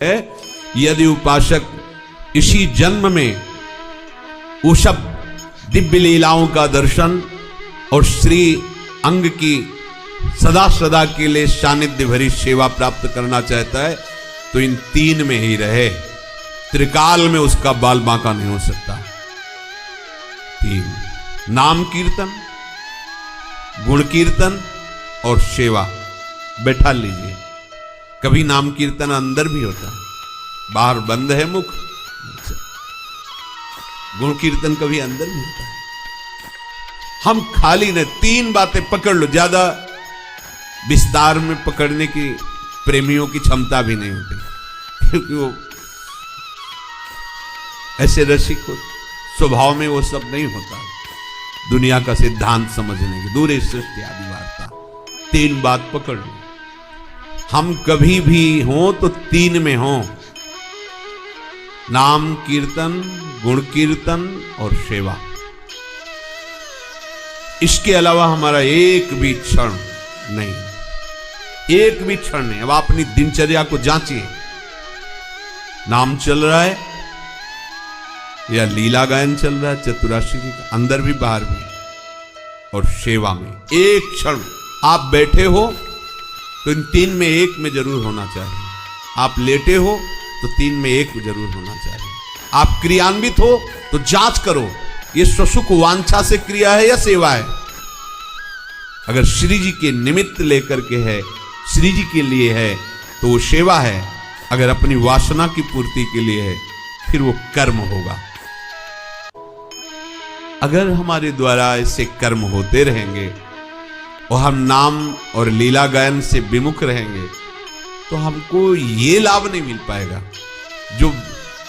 है। यदि उपासक इसी जन्म में उषभ दिव्य लीलाओं का दर्शन और श्री अंग की सदा सदा के लिए सानिध्य भरी सेवा प्राप्त करना चाहता है तो इन तीन में ही रहे, त्रिकाल में उसका बाल बांका नहीं हो सकता। तीन, नाम कीर्तन, गुण कीर्तन और सेवा। बैठा लीजिए, कभी नाम कीर्तन अंदर भी होता है, बाहर बंद है मुख। गुण कीर्तन कभी अंदर भी होता है। हम खाली ने तीन बातें पकड़ लो, ज्यादा विस्तार में पकड़ने की प्रेमियों की क्षमता भी नहीं होती, क्योंकि वो ऐसे रसिक हो, स्वभाव में वो सब नहीं होता। दुनिया का सिद्धांत समझने की दूर सृष्टि आदि वार्ता, तीन बात पकड़ लो। हम कभी भी हों तो तीन में हों, नाम कीर्तन, गुण कीर्तन और सेवा। इसके अलावा हमारा एक भी क्षण नहीं, एक भी क्षण नहीं। अब आप अपनी दिनचर्या को जांचिए, नाम चल रहा है या लीला गायन चल रहा है चतुराशी जी का, अंदर भी बाहर भी, और सेवा में एक क्षण आप बैठे हो तो इन तीन में एक में जरूर होना चाहिए। आप लेटे हो तो तीन में एक जरूर होना चाहिए। आप क्रियान्वित हो तो जांच करो ये स्वसुख वांछा से क्रिया है या सेवा है। अगर श्री जी के निमित्त लेकर के है, श्री जी के लिए है तो वो सेवा है। अगर अपनी वासना की पूर्ति के लिए है फिर वो कर्म होगा। अगर हमारे द्वारा ऐसे कर्म होते रहेंगे और हम नाम और लीला गायन से विमुख रहेंगे तो हमको ये लाभ नहीं मिल पाएगा। जो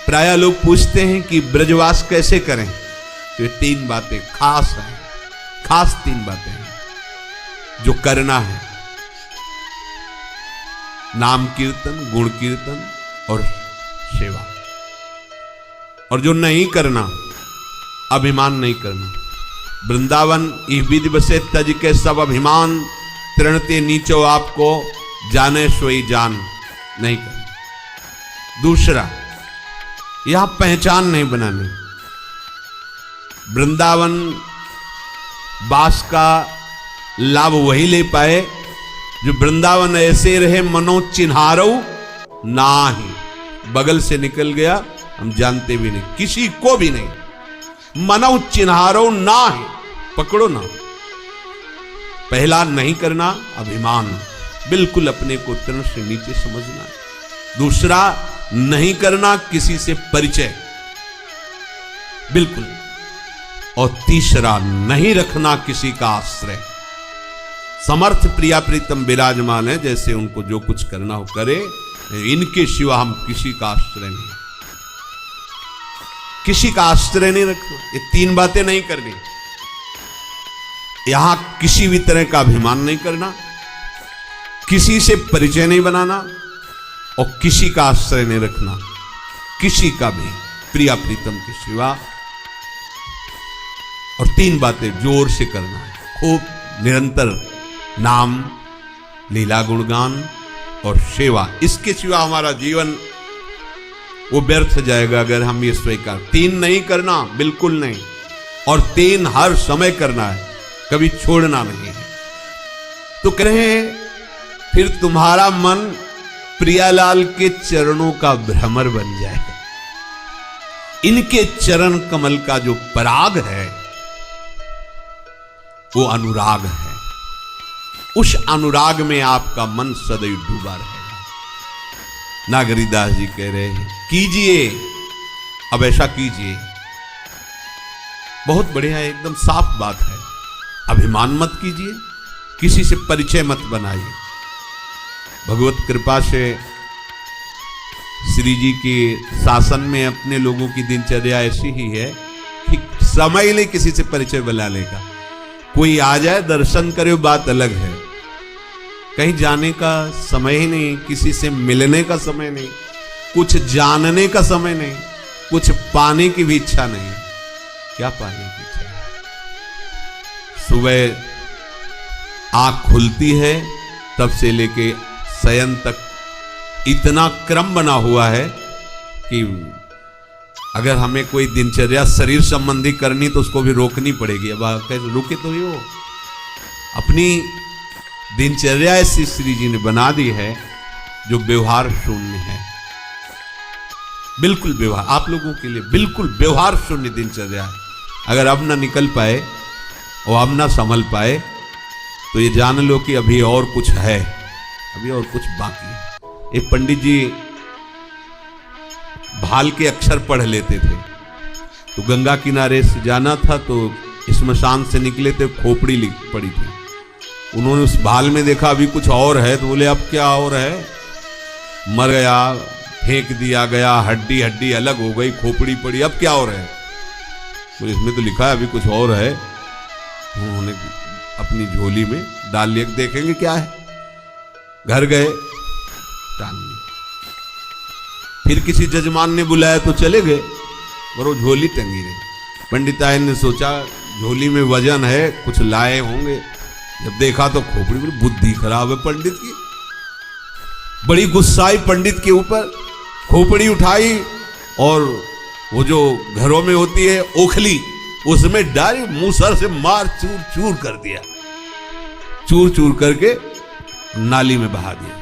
प्रायः लोग पूछते हैं कि ब्रजवास कैसे करें, तो ये तीन बातें खास हैं, खास तीन बातें हैं जो करना है। नाम कीर्तन, गुण कीर्तन और सेवा। और जो नहीं करना, अभिमान नहीं करना। वृंदावन इह विधि बसे तज के सब अभिमान, तृणते नीचो आपको जाने सोई जान। नहीं करना। दूसरा, यहां पहचान नहीं बनानी। वृंदावन वास का लाभ वही ले पाए जो वृंदावन ऐसे रहे मनो चिन्हारो ना ही, बगल से निकल गया हम जानते भी नहीं, किसी को भी नहीं। मनो चिन्हारो ना ही, पकड़ो ना। पहला नहीं करना, अभिमान, बिल्कुल अपने को तृण से नीचे समझना। दूसरा, नहीं करना किसी से परिचय, बिल्कुल। और तीसरा, नहीं रखना किसी का आश्रय। समर्थ प्रिया प्रीतम विराजमान है, जैसे उनको जो कुछ करना हो करे, इनके सिवा हम किसी का आश्रय नहीं, किसी का आश्रय नहीं रखना। ये तीन बातें नहीं करनी। यहां किसी भी तरह का अभिमान नहीं करना, किसी से परिचय नहीं बनाना और किसी का आश्रय नहीं रखना, किसी का भी, प्रिया प्रीतम के सिवा। और तीन बातें जोर से करना है, खूब निरंतर, नाम, लीला गुणगान और सेवा। इसके सिवा हमारा जीवन वो व्यर्थ जाएगा अगर हम ये स्वीकार। तीन नहीं करना, बिल्कुल नहीं, और तीन हर समय करना है, कभी छोड़ना नहीं है। तो कह रहे हैं फिर तुम्हारा मन प्रियालाल के चरणों का भ्रमर बन जाएगा। इनके चरण कमल का जो पराग है वो अनुराग है। उस अनुराग में आपका मन सदैव डूबा रहेगा। नागरीदास जी कह रहे हैं कीजिए, अब ऐसा कीजिए। बहुत बढ़िया है, एकदम साफ बात है। अभिमान मत कीजिए, किसी से परिचय मत बनाइए। भगवत कृपा से श्री जी के शासन में अपने लोगों की दिनचर्या ऐसी ही है कि समय ले किसी से परिचय बना लेगा। कोई आ जाए, दर्शन करे, बात अलग है। कहीं जाने का समय ही नहीं, किसी से मिलने का समय नहीं, कुछ जानने का समय नहीं, कुछ पाने की भी इच्छा नहीं। क्या पाने की इच्छा? सुबह आंख खुलती है तब से लेके शयन तक इतना क्रम बना हुआ है कि अगर हमें कोई दिनचर्या शरीर संबंधी करनी तो उसको भी रोकनी पड़ेगी। अब कैसे रुके तो ये हो, अपनी दिनचर्या ऐसी श्री जी ने बना दी है जो व्यवहार शून्य है, बिल्कुल व्यवहार, आप लोगों के लिए बिल्कुल व्यवहार शून्य दिनचर्या है। अगर अब ना निकल पाए और अब ना संभल पाए तो ये जान लो कि अभी और कुछ है, अभी और कुछ बाकी है। एक पंडित जी भाल के अक्षर पढ़ लेते थे, तो गंगा किनारे से जाना था तो श्मशान से निकले थे, खोपड़ी लिख पड़ी थी। उन्होंने उस भाल में देखा अभी कुछ और है, तो बोले अब क्या और है, मर गया, फेंक दिया गया, हड्डी हड्डी अलग हो गई, खोपड़ी पड़ी, अब क्या और है। तो इसमें तो लिखा है अभी कुछ और है। उन्होंने अपनी झोली में डाल लिया, देखेंगे क्या है। घर गए, टांग ली। फिर किसी जजमान ने बुलाया तो चले गए, और वो झोली टंगी रही। पंडितायन ने सोचा झोली में वजन है, कुछ लाए होंगे। जब देखा तो खोपड़ी, बोली बुद्धि खराब है पंडित की। बड़ी गुस्साई पंडित के ऊपर, खोपड़ी उठाई और वो जो घरों में होती है ओखली, उसमें डाली, मूसर से मार चूर चूर कर दिया, चूर चूर करके नाली में बहा दिया।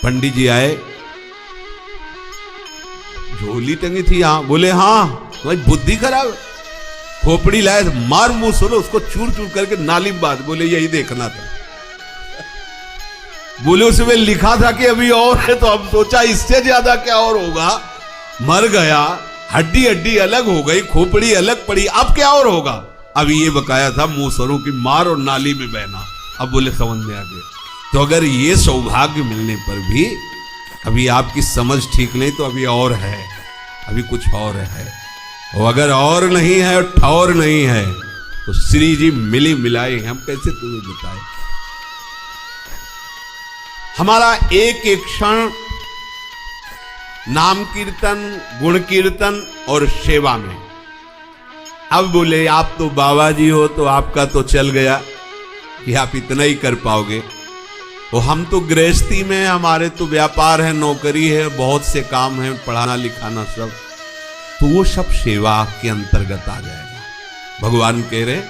पंडित जी आए, झोली टंगी थी यहां, बोले हाँ तुम्हारी बुद्धि खराब है, खोपड़ी लाए, मार मूसर उसको चूर चूर करके नाली में बहा। बोले यही देखना था। बोले उसमें लिखा था कि अभी और है, तो अब सोचा इससे ज्यादा क्या और होगा। मर गया, हड्डी हड्डी अलग हो गई, खोपड़ी अलग पड़ी, अब क्या और होगा। अभी ये बकाया था मूसरों की मार और नाली में बहना। अब बोले समझ में आ गया। तो अगर ये सौभाग्य मिलने पर भी अभी आपकी समझ ठीक नहीं, तो अभी और है, अभी कुछ और है। और अगर और नहीं है और ठौर नहीं है तो श्री जी मिली मिलाई, हम कैसे तुम्हें बताए। हमारा एक एक क्षण नाम कीर्तन, गुण कीर्तन और सेवा में। अब बोले आप तो बाबा जी हो, तो आपका तो चल गया कि आप इतना ही कर पाओगे। तो हम तो गृहस्थी में, हमारे तो व्यापार है, नौकरी है, बहुत से काम है, पढ़ाना लिखाना सब, तो वो सब सेवा के अंतर्गत आ जाएगा। भगवान कह रहे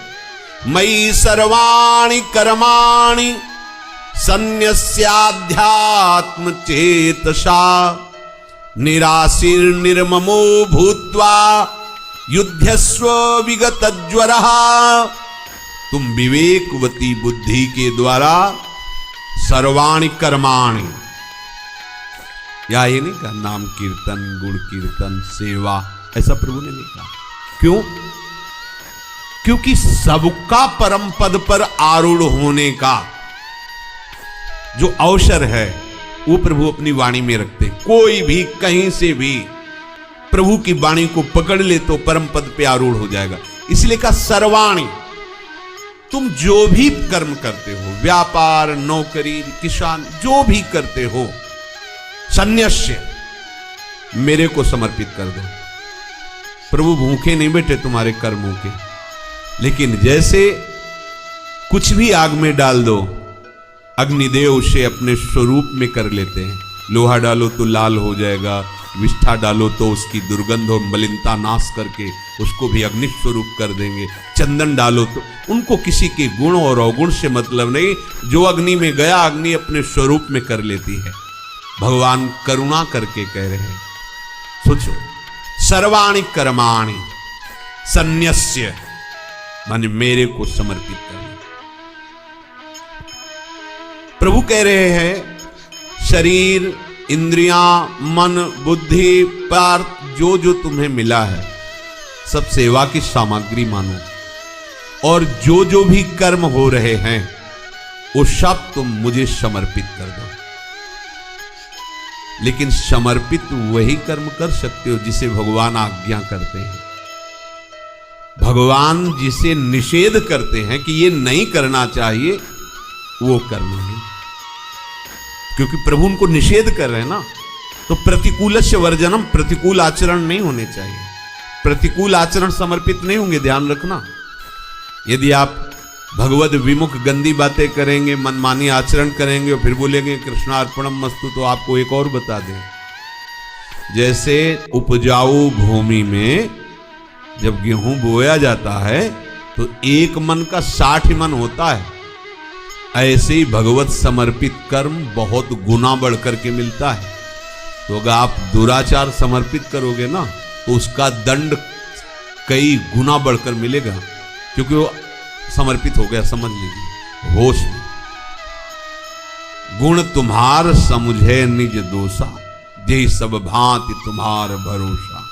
मयि सर्वाणि कर्माणि सन्न्यस्याध्यात्म चेतसा निराशीर निर्ममो भूत्वा युध्यस्व विगत ज्वरः। तुम विवेकवती बुद्धि के द्वारा सर्वाणि कर्माणि, या ये नहीं कहा नाम कीर्तन, गुण कीर्तन, सेवा, ऐसा प्रभु ने नहीं कहा। क्यों? क्योंकि सबका परम पद पर आरूढ़ होने का जो अवसर है वो प्रभु अपनी वाणी में रखते। कोई भी कहीं से भी प्रभु की वाणी को पकड़ ले तो परम पद पे आरूढ़ हो जाएगा। इसलिए कहा सर्वाणी, तुम जो भी कर्म करते हो, व्यापार, नौकरी, किसान, जो भी करते हो, सन्न्यस्य, मेरे को समर्पित कर दो। प्रभु भूखे नहीं बैठे तुम्हारे कर्मों के, लेकिन जैसे कुछ भी आग में डाल दो, अग्निदेव उसे अपने स्वरूप में कर लेते हैं। लोहा डालो तो लाल हो जाएगा, विष्ठा डालो तो उसकी दुर्गंध और मलिनता नाश करके उसको भी अग्नि स्वरूप कर देंगे। चंदन डालो तो, उनको किसी के गुण और अवगुण से मतलब नहीं, जो अग्नि में गया अग्नि अपने स्वरूप में कर लेती है। भगवान करुणा करके कह रहे हैं, सोचो, सर्वाणि कर्माणि सन्न्यस्य, माने मेरे को समर्पित करना। प्रभु कह रहे हैं शरीर, इंद्रियां, मन, बुद्धि, पार्थ, जो जो तुम्हें मिला है सब सेवा की सामग्री मानो, और जो जो भी कर्म हो रहे हैं वो सब तुम मुझे समर्पित कर दो। लेकिन समर्पित वही कर्म कर सकते हो जिसे भगवान आज्ञा करते हैं। भगवान जिसे निषेध करते हैं कि ये नहीं करना चाहिए, वो कर्म नहीं, क्योंकि प्रभु उनको निषेध कर रहे हैं ना। तो प्रतिकूलस्य वर्जनम, प्रतिकूल आचरण नहीं होने चाहिए। प्रतिकूल आचरण समर्पित नहीं होंगे, ध्यान रखना। यदि आप भगवत विमुख गंदी बातें करेंगे, मनमानी आचरण करेंगे और फिर बोलेंगे कृष्णार्पणम मस्तु। तो आपको एक और बता दें, जैसे उपजाऊ भूमि में जब गेहूं बोया जाता है तो 1 मन का 60 मन होता है, ऐसे ही भगवत समर्पित कर्म बहुत गुना बढ़ करके मिलता है। तो अगर आप दुराचार समर्पित करोगे ना तो उसका दंड कई गुना बढ़कर मिलेगा, क्योंकि वो समर्पित हो गया, समझ लीजिए होश में। गुण तुम्हार समुझे निज दोषा, जे सब भांति तुम्हार भरोसा।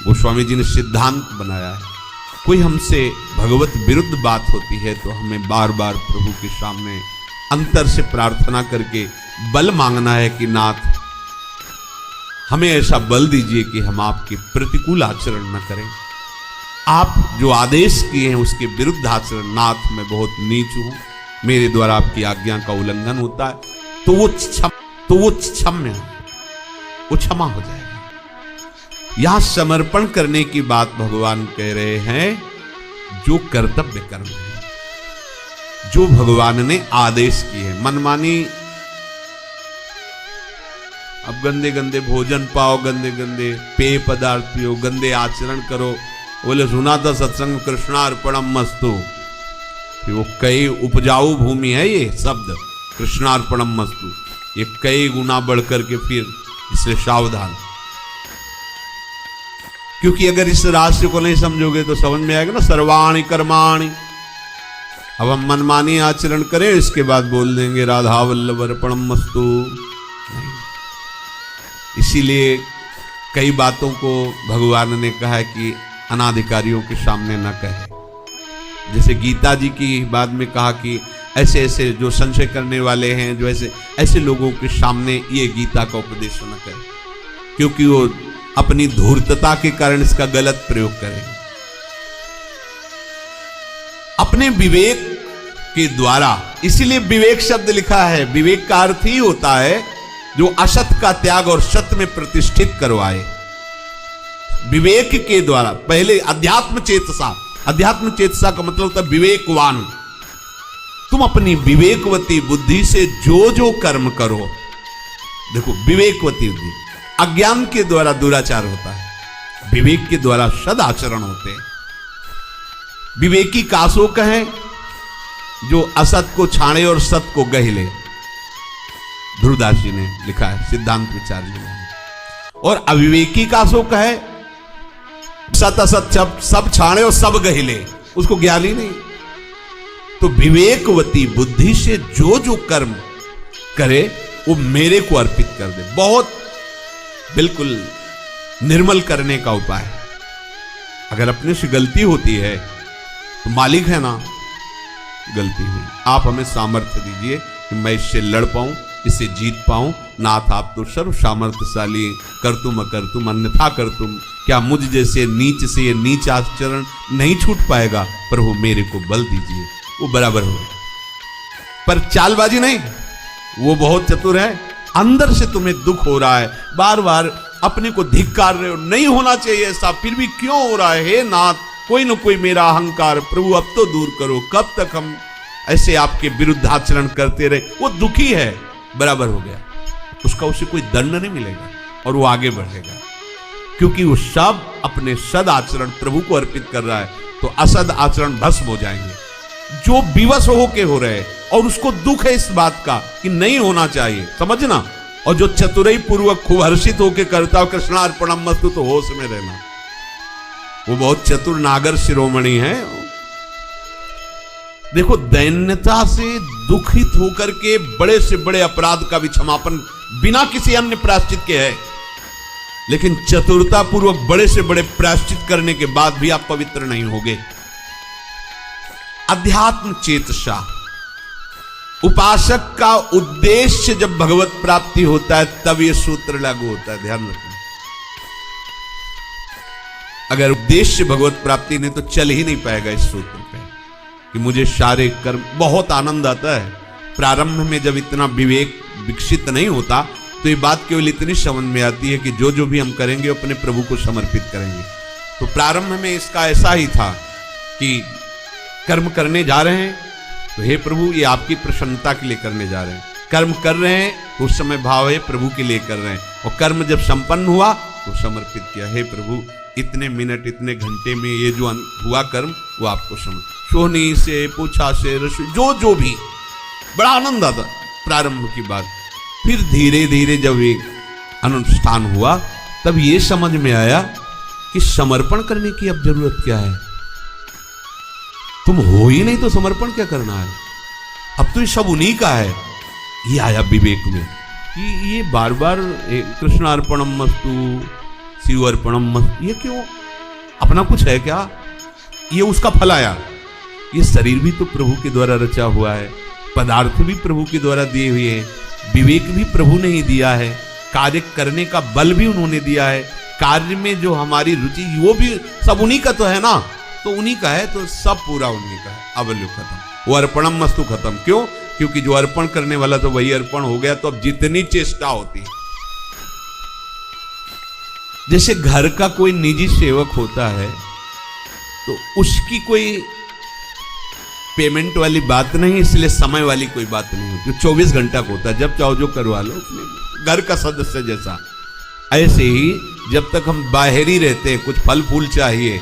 गोस्वामी जी ने सिद्धांत बनाया है, कोई हमसे भगवत विरुद्ध बात होती है तो हमें बार बार प्रभु के सामने अंतर से प्रार्थना करके बल मांगना है कि नाथ हमें ऐसा बल दीजिए कि हम आपके प्रतिकूल आचरण न करें। आप जो आदेश किए हैं उसके विरुद्ध आचरण, नाथ मैं बहुत नीच हूं, मेरे द्वारा आपकी आज्ञा का उल्लंघन होता है, तो वो क्षम्य, वो क्षमा हो जाएगा। यहां समर्पण करने की बात भगवान कह रहे हैं, जो कर्तव्य कर्म है, जो भगवान ने आदेश किए। मनमानी, अब गंदे गंदे भोजन पाओ, गंदे गंदे पेय पदार्थ पियो, गंदे आचरण करो, बोले सुना था सत्संग कृष्णार्पणम मस्तु। फिर वो कई उपजाऊ भूमि है ये शब्द कृष्णार्पणम मस्तु, ये कई गुना बढ़कर के फिर इससे सावधान, क्योंकि अगर इस रहस्य को नहीं समझोगे तो समझ में आएगा ना सर्वाणि कर्माणि। अब हम मनमानी आचरण करें, इसके बाद बोल देंगे राधा वल्लभ अर्पणम मस्तु। इसीलिए कई बातों को भगवान ने कहा कि अनाधिकारियों के सामने न कहे। जैसे गीता जी की बाद में कहा कि ऐसे ऐसे जो संशय करने वाले हैं, जो ऐसे लोगों के सामने ये गीता का उपदेश न करें, क्योंकि वो अपनी धूर्तता के कारण इसका गलत प्रयोग करेंगे। अपने विवेक के द्वारा, इसीलिए विवेक शब्द लिखा है। विवेक का अर्थ ही होता है जो असत का त्याग और सत्य में प्रतिष्ठित करवाए। विवेक के द्वारा पहले अध्यात्म चेतसा, अध्यात्म चेतसा का मतलब होता है विवेकवान। तुम अपनी विवेकवती बुद्धि से जो जो कर्म करो, देखो विवेकवती बुद्धि, अज्ञान के द्वारा दुराचार होता है, विवेक के द्वारा सदाचरण होते हैं। विवेकी कासो कहें जो असत को छाणे और सत को गह ले, ध्रुवदास जी ने लिखा है सिद्धांत विचार में। और अविवेकी कासो कहे सत असत सब छाणे और सब गह ले, उसको ज्ञान ही नहीं। तो विवेकवती बुद्धि से जो जो कर्म करे वो मेरे को अर्पित कर दे, बहुत बिल्कुल निर्मल करने का उपाय। अगर अपने से गलती होती है तो मालिक है ना, गलती हुई, आप हमें सामर्थ्य दीजिए कि मैं इससे लड़ पाऊं, इससे जीत पाऊं। नाथ आप तो सर्व सामर्थ्यशाली, कर तुम अकर तुम अन्यथा कर तुम। क्या मुझ जैसे नीच से ये नीच आचरण नहीं छूट पाएगा? प्रभु मेरे को बल दीजिए। वो बराबर हो, पर चालबाजी नहीं, वो बहुत चतुर है। अंदर से तुम्हें दुख हो रहा है, बार बार अपने को धिक्कार रहे हो, नहीं होना चाहिए ऐसा, फिर भी क्यों हो रहा है? हे नाथ, कोई न कोई मेरा अहंकार प्रभु अब तो दूर करो। कब तक हम ऐसे आपके विरुद्ध आचरण करते रहे? वो दुखी है, बराबर हो गया, उसका उसे कोई दंड नहीं मिलेगा और वो आगे बढ़ेगा, क्योंकि वो सब अपने सद आचरण प्रभु को अर्पित कर रहा है। तो असद आचरण भस्म हो जाएंगे, जो विवश होके हो रहे और उसको दुख है इस बात का कि नहीं होना चाहिए, समझना। और जो चतुराई पूर्वक खूब हर्षित होके करता हो कृष्णार्पणम मस्तु, तो होश में रहना, वो बहुत चतुर नागर शिरोमणि है। देखो, दैन्यता से दुखित होकर के बड़े से बड़े अपराध का भी क्षमापन बिना किसी अन्य प्रायश्चित के है, लेकिन चतुरता पूर्वक बड़े से बड़े प्रायश्चित करने के बाद भी आप पवित्र नहीं होगे। अध्यात्म चेतसा, उपासक का उद्देश्य जब भगवत प्राप्ति होता है तब यह सूत्र लागू होता है, ध्यान रखना। अगर उद्देश्य भगवत प्राप्ति नहीं तो चल ही नहीं पाएगा इस सूत्र पे कि मुझे सारे कर्म। बहुत आनंद आता है प्रारंभ में, जब इतना विवेक विकसित नहीं होता तो ये बात केवल इतनी समझ में आती है कि जो जो भी हम करेंगे अपने प्रभु को समर्पित करेंगे। तो प्रारंभ में इसका ऐसा ही था कि कर्म करने जा रहे हैं तो हे प्रभु ये आपकी प्रसन्नता के लिए करने जा रहे हैं, कर्म कर रहे हैं तो उस समय भाव है प्रभु के लिए कर रहे हैं, और कर्म जब संपन्न हुआ तो समर्पित किया, हे प्रभु इतने मिनट इतने घंटे में ये जो हुआ कर्म वो आपको समर्पित। सोनी से पूछा से रसोई जो भी बड़ा आनंद आता प्रारंभ की बात। फिर धीरे धीरे जब एक अनुष्ठान हुआ तब ये समझ में आया कि समर्पण करने की अब जरूरत क्या है। तुम हो ही नहीं तो समर्पण क्या करना है, अब तो ये सब उन्हीं का है। ये आया विवेक में कि ये बार बार कृष्णार्पणम मस्तु शिव अर्पणम मस्तु, ये क्यों, अपना कुछ है क्या, ये उसका फल आया। ये शरीर भी तो प्रभु के द्वारा रचा हुआ है, पदार्थ भी प्रभु के द्वारा दिए हुए हैं, विवेक भी प्रभु ने ही दिया है, कार्य करने का बल भी उन्होंने दिया है, कार्य में जो हमारी रुचि वो भी सब उन्हीं का तो है ना, तो उन्हीं का है तो सब पूरा उन्हीं का है। अवल्य खत्म, वो अर्पणम मस्तु खत्म। क्यों? क्योंकि जो अर्पण करने वाला तो वही अर्पण हो गया। तो अब जितनी चेष्टा होती है, जैसे घर का कोई निजी सेवक होता है तो उसकी कोई पेमेंट वाली बात नहीं, इसलिए समय वाली कोई बात नहीं होती, 24 घंटा का होता है, जब चाहो जो करवा लो, घर का सदस्य जैसा। ऐसे ही जब तक हम बाहरी रहते हैं, कुछ फल फूल चाहिए,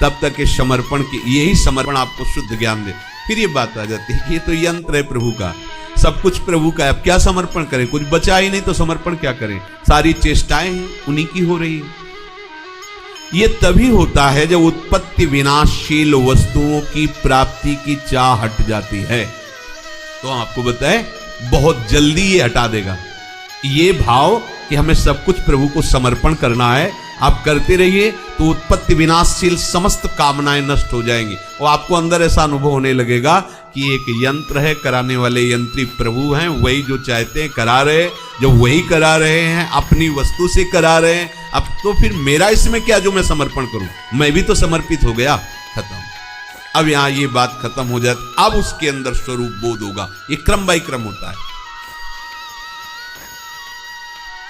तब तक ये समर्पण की, यही समर्पण आपको शुद्ध ज्ञान दे। फिर ये बात आ जाती है कि ये तो यंत्र है प्रभु का, सब कुछ प्रभु का है, अब क्या समर्पण करें, कुछ बचा ही नहीं तो समर्पण क्या करें, सारी चेष्टाएं उन्हीं की हो रही है। ये तभी होता है जब उत्पत्ति विनाशशील वस्तुओं की प्राप्ति की चाह हट जाती है। तो आपको बताए बहुत जल्दी ये हटा देगा ये भाव कि हमें सब कुछ प्रभु को समर्पण करना है। आप करते रहिए तो उत्पत्ति विनाशशील समस्त कामनाएं नष्ट हो जाएंगी, और आपको अंदर ऐसा अनुभव होने लगेगा कि एक यंत्र है, कराने वाले यंत्री प्रभु हैं, वही जो चाहते हैं करा रहे, जो वही करा रहे हैं, अपनी वस्तु से करा रहे हैं। अब तो फिर मेरा इसमें क्या जो मैं समर्पण करूं, मैं भी तो समर्पित हो गया, खत्म। अब यहां ये बात खत्म हो जाती, अब उसके अंदर स्वरूप बोध होगा। ये क्रम बाय क्रम होता है।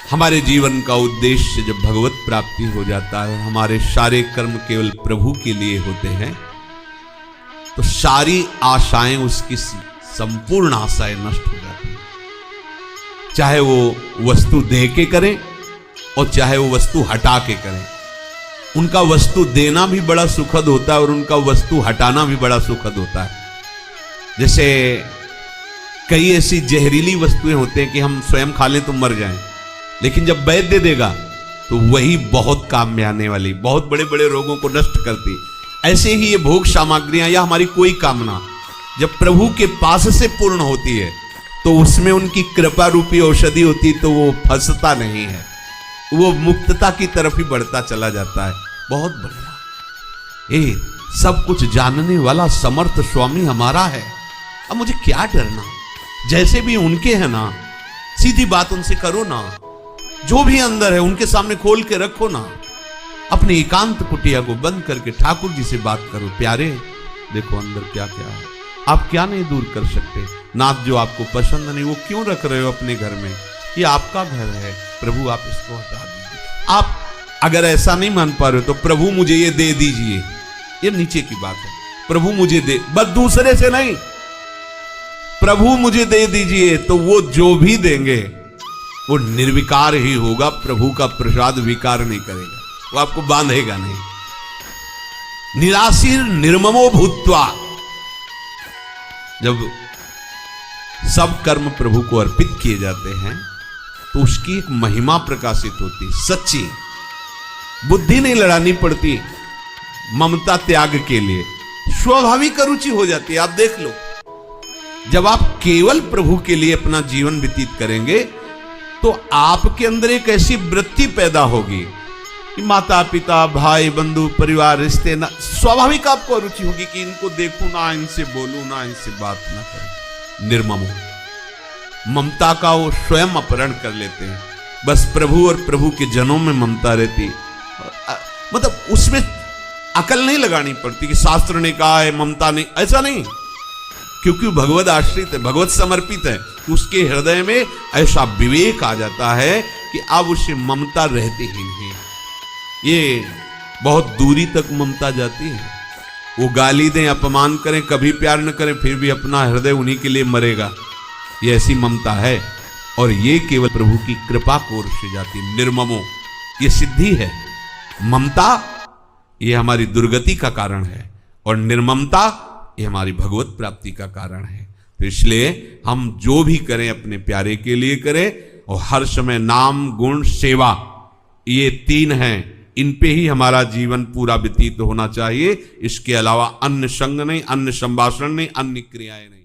हमारे जीवन का उद्देश्य जब भगवत प्राप्ति हो जाता है, हमारे सारे कर्म केवल प्रभु के लिए होते हैं, तो सारी आशाएं, उसकी संपूर्ण आशाएं नष्ट हो जाती हैं। चाहे वो वस्तु दे के करें और चाहे वो वस्तु हटा के करें, उनका वस्तु देना भी बड़ा सुखद होता है और उनका वस्तु हटाना भी बड़ा सुखद होता है। जैसे कई ऐसी जहरीली वस्तुएं होते हैं कि हम स्वयं खा लें तो मर जाएं, लेकिन जब वैद्य देगा तो वही बहुत काम में आने वाली, बहुत बड़े बड़े रोगों को नष्ट करती। ऐसे ही ये भोग सामग्रियां या हमारी कोई कामना जब प्रभु के पास से पूर्ण होती है तो उसमें उनकी कृपा रूपी औषधि होती, तो वो फंसता नहीं है, वो मुक्तता की तरफ ही बढ़ता चला जाता है। बहुत बढ़िया, सब कुछ जानने वाला समर्थ स्वामी हमारा है, अब मुझे क्या डरना, जैसे भी उनके हैं ना, सीधी बात उनसे करो ना, जो भी अंदर है उनके सामने खोल के रखो ना, अपनी एकांत कुटिया को बंद करके ठाकुर जी से बात करो, प्यारे देखो अंदर क्या क्या है, आप क्या नहीं दूर कर सकते, नाथ जो आपको पसंद नहीं वो क्यों रख रहे हो अपने घर में, ये आपका घर है, प्रभु आप इसको हटा दीजिए। आप अगर ऐसा नहीं मान पा रहे हो तो प्रभु मुझे ये दे दीजिए, ये नीचे की बात है, प्रभु मुझे दे, बस दूसरे से नहीं, प्रभु मुझे दे दीजिए, तो वो जो भी देंगे वो निर्विकार ही होगा, प्रभु का प्रसाद विकार नहीं करेगा, वो आपको बांधेगा नहीं। निराशीर निर्ममो भूत्वा, जब सब कर्म प्रभु को अर्पित किए जाते हैं तो उसकी एक महिमा प्रकाशित होती, सच्ची बुद्धि नहीं लड़ानी पड़ती, ममता त्याग के लिए स्वाभाविक रुचि हो जाती है। आप देख लो, जब आप केवल प्रभु के लिए अपना जीवन व्यतीत करेंगे तो आपके अंदर एक ऐसी वृत्ति पैदा होगी कि माता पिता भाई बंधु परिवार रिश्ते ना, स्वाभाविक आपको रुचि होगी कि इनको देखूं ना, इनसे बोलूं ना, इनसे बात ना करूं। निर्मम ममता का वो स्वयं अपहरण कर लेते हैं, बस प्रभु और प्रभु के जनों में ममता रहती, मतलब उसमें अकल नहीं लगानी पड़ती कि शास्त्र ने कहा है ममता नहीं, ऐसा नहीं, क्योंकि भगवत आश्रित है, भगवत समर्पित है, तो उसके हृदय में ऐसा विवेक आ जाता है कि अब उसे ममता रहती ही नहीं। ये बहुत दूरी तक ममता जाती है, वो गाली दें, अपमान करें, कभी प्यार न करें, फिर भी अपना हृदय उन्हीं के लिए मरेगा। ये ऐसी ममता है, और ये केवल प्रभु की कृपा को ओर से जाती है। निर्ममो, ये सिद्धि है। ममता ये हमारी दुर्गति का कारण है, और निर्ममता ये हमारी भगवत प्राप्ति का कारण है। तो इसलिए हम जो भी करें अपने प्यारे के लिए करें, और हर समय नाम, गुण, सेवा, ये 3 हैं, इन पे ही हमारा जीवन पूरा व्यतीत होना चाहिए। इसके अलावा अन्य संग नहीं, अन्य संभाषण नहीं, अन्य क्रियाएं नहीं।